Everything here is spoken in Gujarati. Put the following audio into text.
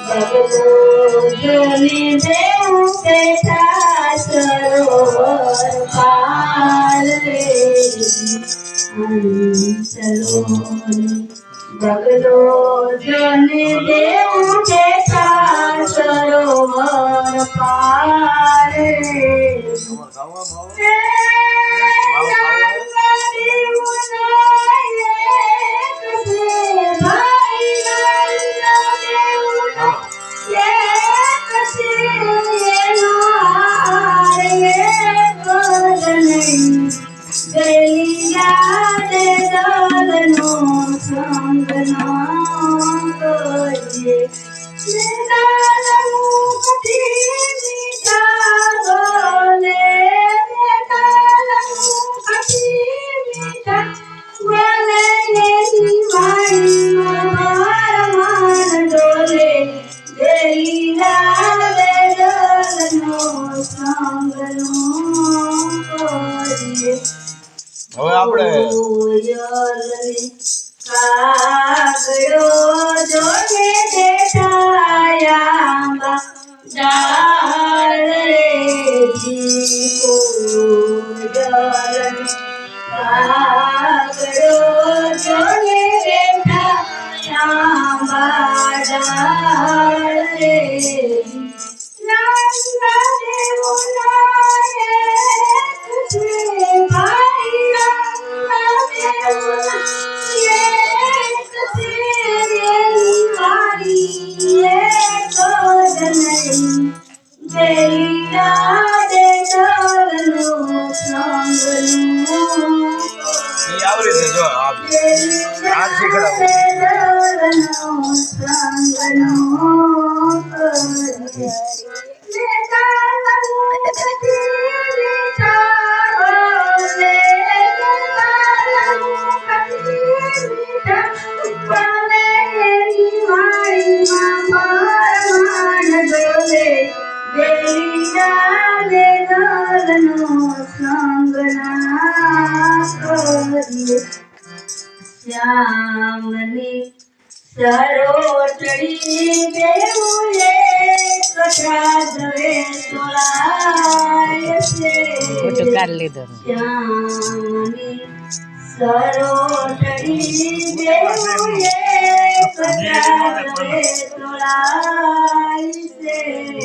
જગદોજને દેવું બેઠા સરોવર પાર રે ચલો જગદોજને દેવું બેઠા સરોવર પાર રે હવે આપણે કાગડો જોડે દેખાયા ડાળ રે કાગડો જોડે દેખાયા ડાળ રે આવરી છે જો આપ આ શીખડાવો શ્યામની સરોટડી દેવું કથા ધરે તોળાય છે શ્યામની સરોટડી દેવું કથા ધરે તોળાય છે